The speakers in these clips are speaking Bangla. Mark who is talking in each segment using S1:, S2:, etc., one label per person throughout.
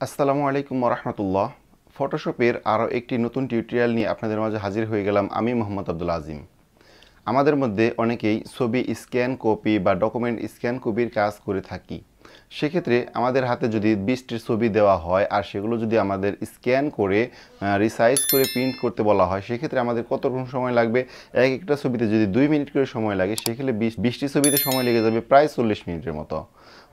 S1: আসসালামু আলাইকুম ওরহমতুল্লাহ। ফটোশপের আরও একটি নতুন টিউটোরিয়াল নিয়ে আপনাদের মাঝে হাজির হয়ে গেলাম আমি মোহাম্মদ আব্দুল আজিম। আমাদের মধ্যে অনেকেই ছবি স্ক্যান কপি বা ডকুমেন্ট স্ক্যান কপির কাজ করে থাকি। সেক্ষেত্রে আমাদের হাতে যদি 20টির ছবি দেওয়া হয় আর সেগুলো যদি আমাদের স্ক্যান করে রিসাইজ করে প্রিন্ট করতে বলা হয়, সেক্ষেত্রে আমাদের কতক্ষণ সময় লাগবে? এক একটা ছবিতে যদি 2 মিনিট করে সময় লাগে, সেক্ষেত্রে 20টি ছবিতে সময় লেগে যাবে প্রায় 40 মিনিটের মতো।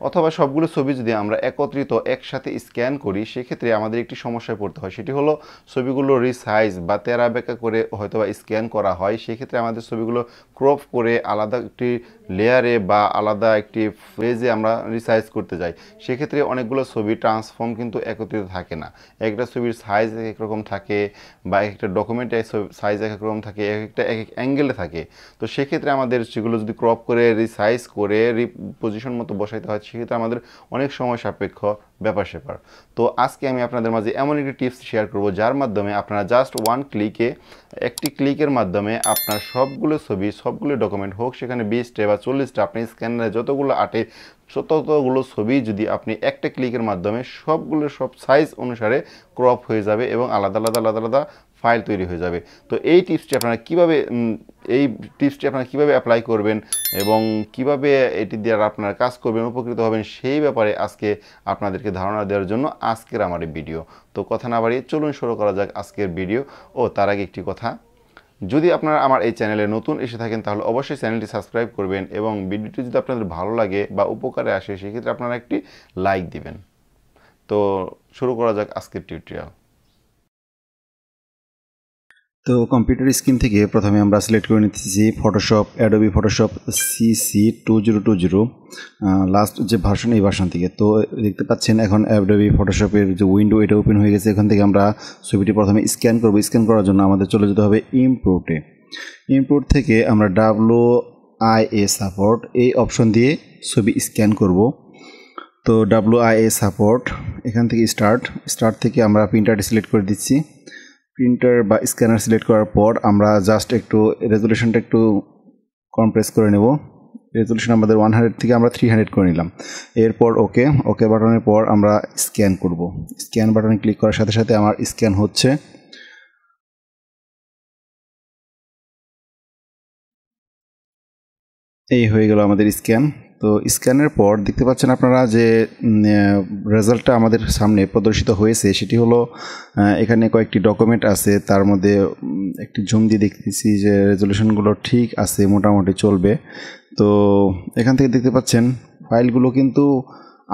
S1: অথবা সবগুলো ছবি যদি আমরা একত্রিত একসাথে স্ক্যান করি, সেক্ষেত্রে আমাদের একটি সমস্যায় পড়তে হয়। সেটি হলো ছবিগুলো রিসাইজ বা তেরা বেঁকা করে হয়তো বা স্ক্যান করা হয়। সেক্ষেত্রে আমাদের ছবিগুলো ক্রপ করে আলাদা একটি লেয়ারে বা আলাদা একটি পেজে আমরা রিসাইজ করতে যাই। সেক্ষেত্রে অনেকগুলো ছবি ট্রান্সফর্ম কিন্তু একত্রিত থাকে না। একটা ছবির সাইজ এক এক রকম থাকে বা এক একটা ডকুমেন্টের সাইজ এক এক রকম থাকে, এক একটা এক এক অ্যাঙ্গেলে থাকে। তো সেক্ষেত্রে আমাদের সেগুলো যদি ক্রপ করে রিসাইজ করে পজিশন মতো বসাইতে হয়, সেক্ষেত্রে আমাদের অনেক সময় সাপেক্ষ ব্যাপার। তো আজকে আমি আপনাদের মাঝে এমন একটি টিপস শেয়ার করব, যার মাধ্যমে আপনারা জাস্ট একটি ক্লিকের মাধ্যমে আপনার সবগুলো ছবি, সবগুলো ডকুমেন্ট হোক সেখানে 20টা বা 40টা, আপনি স্ক্যানারে যতগুলো আটে ততগুলো ছবি যদি আপনি একটা ক্লিকের মাধ্যমে সব সাইজ অনুসারে ক্রপ হয়ে যাবে এবং আলাদা আলাদা ফাইল তৈরি হয়ে যাবে। তো এই টিপসটি আপনারা কিভাবে অ্যাপ্লাই করবেন এবং কিভাবে এটি দিয়ে আপনারা কাজ করবেন, উপকৃত হবেন, সেই ব্যাপারে আজকে আপনাদেরকে ধারণা দেওয়ার জন্য আজকের আমার এই ভিডিও। তো কথা না বাড়িয়ে চলুন শুরু করা যাক আজকের ভিডিও। তার আগে একটি কথা, যদি আপনারা আমার এই চ্যানেলে নতুন এসে থাকেন তাহলে অবশ্যই চ্যানেলটি সাবস্ক্রাইব করবেন এবং ভিডিওটি যদি আপনাদের ভালো লাগে বা উপকারে আসে, সেক্ষেত্রে আপনারা একটি লাইক দিবেন। তো শুরু করা যাক আজকের টিউটোরিয়াল।
S2: তো কম্পিউটার স্ক্রিন থেকে প্রথমে আমরা সিলেক্ট করে নিতেছি Photoshop, Adobe Photoshop CC 2020 last যে ভার্সন, এই ভার্সন থেকে। তো দেখতে পাচ্ছেন এখন অ্যাডোবি ফটোশপের যে উইন্ডো, এটা ওপেন হয়ে গেছে। এখান থেকে আমরা ছবিটি প্রথমে স্ক্যান করব। স্ক্যান করার জন্য আমাদের চলে যেতে হবে ইম্পোর্ট থেকে আমরা WIA সাপোর্ট এই অপশন দিয়ে ছবি স্ক্যান করব। তো WIA সাপোর্ট এখান থেকে স্টার্ট থেকে আমরা প্রিন্টারটি সিলেক্ট করে দিচ্ছি। প্রিন্টার বা স্ক্যানার সিলেক্ট করার পর আমরা জাস্ট একটু রেজুলেশনটা একটু কম্প্রেস করে নেব। রেজুলেশন আমাদের 100 থেকে আমরা 300 করে নিলাম। এরপর ওকে বাটনের পর আমরা স্ক্যান করব। স্ক্যান বাটনে ক্লিক করার সাথে সাথে আমার স্ক্যান হচ্ছে। এই হয়ে গেল আমাদের স্ক্যান। তো স্ক্যানের পর দেখতে পাচ্ছেন আপনারা যে রেজাল্টটা আমাদের সামনে প্রদর্শিত হয়েছে, সেটি হলো এখানে কয়েকটি ডকুমেন্ট আছে। তার মধ্যে একটি জুম দিয়ে দেখতেছি যে রেজলিউশনগুলো ঠিক আছে, মোটামুটি চলবে। তো এখান থেকে দেখতে পাচ্ছেন ফাইলগুলো কিন্তু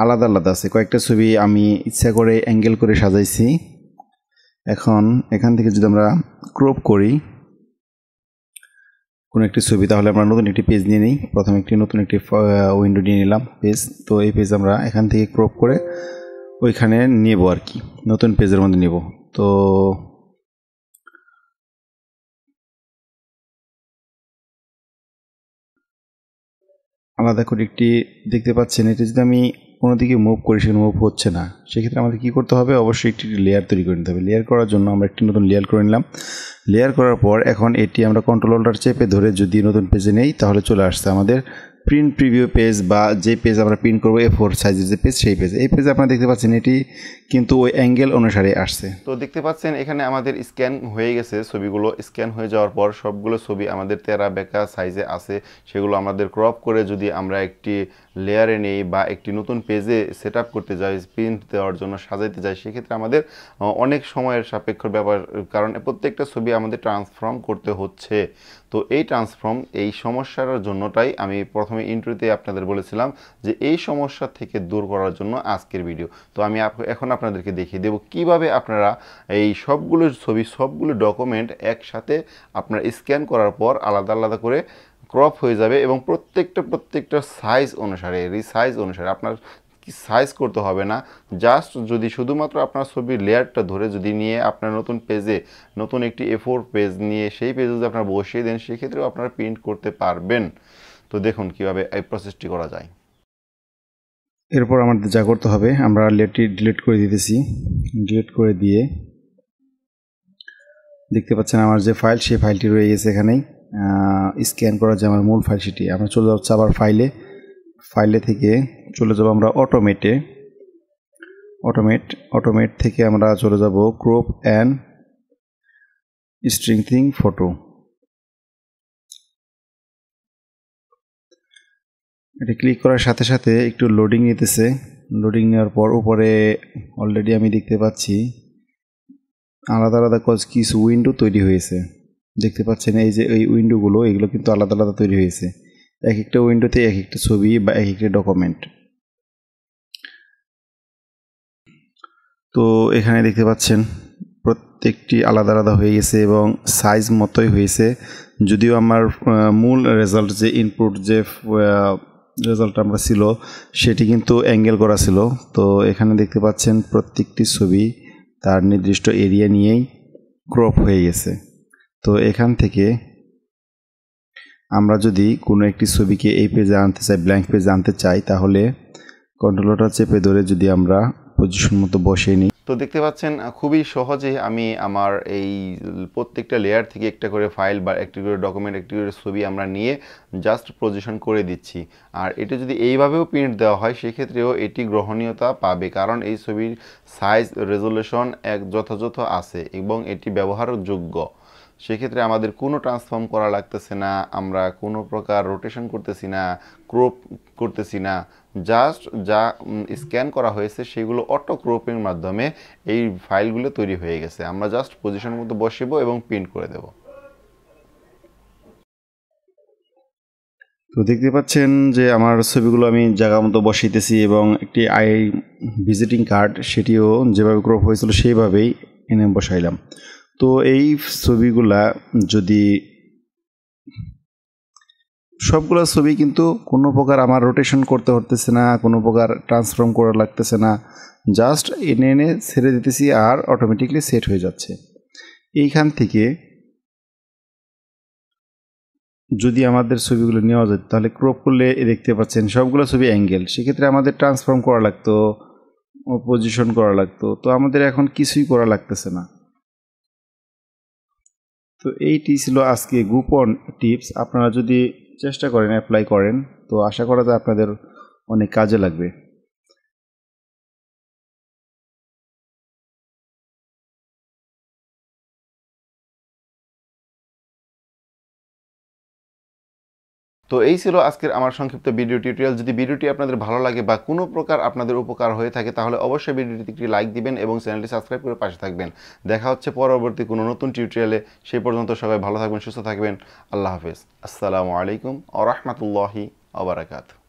S2: আলাদা আছে। কয়েকটা ছবি আমি ইচ্ছা করে অ্যাঙ্গেল করে সাজাইছি। এখান থেকে যদি আমরা ক্রপ করি কোনো একটি ছবি, তাহলে আমরা নতুন একটি পেজ নিয়ে নিই। প্রথমে নতুন একটি উইন্ডো নিয়ে নিলাম, পেজ। তো এই পেজ আমরা এখান থেকে ক্রপ করে ওইখানে নেব আর কি, নতুন পেজের মধ্যে নেব। তো আলাদা করে একটি দেখতে পাচ্ছেন, এটি যদি আমি কোনো দিকে মুভ করি, সেখানে মুভ হচ্ছে না। সেক্ষেত্রে আমাদের কী করতে হবে? অবশ্যই একটি লেয়ার তৈরি করে নিতে হবে। লেয়ার করার জন্য আমরা একটি নতুন লেয়ার করে নিলাম। লেয়ার করার পর এখন এটি আমরা কন্ট্রোল অল্টার চেপে ধরে যদি নতুন পেজে নেই, তাহলে চলে আসছে আমাদের প্রিন্ট প্রিভিউ পেজ, বা যে পেজ আমরা প্রিন্ট করবো A4 সাইজের যে পেজ, সেই পেজ। এই পেজে আপনারা দেখতে পাচ্ছেন এটি কিন্তু ওই অ্যাঙ্গেল অনুসারে আসছে।
S1: তো দেখতে পাচ্ছেন এখানে আমাদের স্ক্যান হয়ে গেছে। ছবিগুলো স্ক্যান হয়ে যাওয়ার পর সবগুলো ছবি আমাদের তেরা বেঁকা সাইজে আছে। সেগুলো আমাদের ক্রপ করে যদি আমরা একটি লেয়ারে নেই বা একটি নতুন পেজে সেট আপ করতে যাই, প্রিন্ট দেওয়ার জন্য সাজাইতে যাই, সেক্ষেত্রে আমাদের অনেক সময়ের সাপেক্ষ ব্যাপার, কারণ প্রত্যেকটা ছবি আমাদের ট্রান্সফর্ম করতে হচ্ছে। তো এই সমস্যার জন্যটাই আমি প্রথমে ইন্ট্রোতে আপনাদের বলেছিলাম যে এই সমস্যা থেকে দূর করার জন্য আজকের ভিডিও। তো আমি এখন আপনাদেরকে দেখিয়ে দেব কিভাবে আপনারা এই সবগুলো ছবি, সবগুলো ডকুমেন্ট একসাথে আপনারা স্ক্যান করার পর আলাদা করে ক্রপ হয়ে যাবে এবং প্রত্যেকটা সাইজ অনুসারে, রিসাইজ অনুসারে আপনার সাইজ করতে হবে না। জাস্ট যদি শুধুমাত্র আপনার ছবির লেয়ারটা ধরে যদি নিয়ে আপনার নতুন পেজে, নতুন একটি A4 পেজ নিয়ে সেই পেজে যদি আপনারা বসিয়ে দেন, সেক্ষেত্রেও আপনারা প্রিন্ট করতে পারবেন। তো দেখুন কিভাবে এই প্রসেসটি করা যায়।
S2: এরপর আমাদের যা করতে হবে, আমরা লেয়ারটি ডিলিট করে দিতেছি। ডিলিট করে দিয়ে দেখতে পাচ্ছেন আমার যে ফাইল, সেই ফাইলটি রয়ে গেছে এখানেই। স্ক্যান করা যে আমার মূল ফাইল, সেটি আমরা চলে যাচ্ছি আবার ফাইলে থেকে চলে যাব আমরা অটোমেট থেকে আমরা চলে যাব ক্রপ অ্যান্ড স্ট্রেংথেনিং ফটো। এটা ক্লিক করার সাথে সাথে একটু লোডিং নিতেছে। লোডিং নেওয়ার পর উপরে অলরেডি আমি দেখতে পাচ্ছি আলাদা আলাদা কিছু উইন্ডো তৈরি হয়েছে। দেখতে পাচ্ছেন এই যে এই উইন্ডোগুলো, এগুলো কিন্তু আলাদা আলাদা তৈরি হয়েছে। এক একটা উইন্ডোতে এক একটা ছবি বা এক একটা ডকুমেন্ট। তো এখানে দেখতে পাচ্ছেন প্রত্যেকটি আলাদা আলাদা হয়ে গেছে এবং সাইজ মতোই হয়েছে। যদিও আমার মূল রেজাল্ট যে ইনপুট যে রেজাল্ট আমরা ছিল সেটি কিন্তু অ্যাঙ্গেল করা ছিল। তো এখানে দেখতে পাচ্ছেন প্রত্যেকটি ছবি তার নির্দিষ্ট এরিয়া নিয়েই ক্রপ হয়ে গেছে। তো এখান থেকে আমরা যদি কোনো একটি ছবিকে এই পেজে আনতে চাই, ব্ল্যাঙ্ক পেজে আনতে চাই, তাহলে কন্ট্রোলটা চেপে ধরে যদি আমরা পজিশন মতো বসিয়ে নিই।
S1: তো দেখতে পাচ্ছেন খুবই সহজে আমি আমার এই প্রত্যেকটা লেয়ার থেকে একটা করে ফাইল বা একটি করে ডকুমেন্ট, একটি করে ছবি আমরা নিয়ে জাস্ট পজিশন করে দিচ্ছি। আর এটা যদি এইভাবেও প্রিন্ট দেওয়া হয় সেক্ষেত্রেও এটি গ্রহণীয়তা পাবে, কারণ এই ছবির সাইজ রেজলিউশন যথাযথ আছে এবং এটি ব্যবহারযোগ্য। সেক্ষেত্রে আমাদের কোনো ট্রান্সফর্ম করা লাগতেছে না, আমরা কোনো প্রকার রোটেশন করতেছি না, ক্রপ করতেছি না। জাস্ট যা স্ক্যান করা হয়েছে সেগুলো অটো ক্রপিং মাধ্যমে এই ফাইলগুলো তৈরি হয়ে গেছে। আমরা জাস্ট পজিশন মতো বসাবো এবং প্রিন্ট করে দেব।
S2: তো দেখতে পাচ্ছেন যে আমার ছবিগুলো আমি জায়গা মতো বসাইতেছি এবং একটি ভিজিটিং কার্ড সেটিও যেভাবে ক্রপ হয়েছিল সেইভাবেই এনে বসাইলাম। তো এই ছবিগুলা যদি সবগুলো ছবি কিন্তু কোনো প্রকার আমার রোটেশন করতে হতেছে না, কোনো প্রকার ট্রান্সফর্ম করা লাগতেছে না, জাস্ট এনে এনে ছেড়ে দিতেছি আর অটোমেটিকলি সেট হয়ে যাচ্ছে। এইখান থেকে যদি আমাদের ছবিগুলো নেওয়া যায় তাহলে ক্রপ করলে দেখতে পাচ্ছেন সবগুলো ছবি অ্যাঙ্গেল, সেক্ষেত্রে আমাদের ট্রান্সফর্ম করা লাগতো, পজিশন করা লাগতো। তো আমাদের এখন কিছুই করা লাগতেছে না। তো এইটি ছিল আজকে গোপন টিপস। আপনারা যদি চেষ্টা করেন, অ্যাপ্লাই করেন, তো আশা করা যায় আপনাদের অনেক কাজে লাগবে।
S1: তো এই ছিল আজকের আমার সংক্ষিপ্ত ভিডিও টিউটোরিয়াল। যদি ভিডিওটি আপনাদের ভালো লাগে বা কোনো প্রকার আপনাদের উপকার হয়ে থাকে তাহলে অবশ্যই ভিডিওটিতে একটি লাইক দিবেন এবং চ্যানেলটি সাবস্ক্রাইব করে পাশে থাকবেন। দেখা হচ্ছে পরবর্তী কোনো নতুন টিউটোরিয়ালে। সেই পর্যন্ত সবাই ভালো থাকবেন, সুস্থ থাকবেন। আল্লাহ হাফেজ। আসসালামু আলাইকুম ওয়া রাহমাতুল্লাহি ওয়া বারাকাতুহু।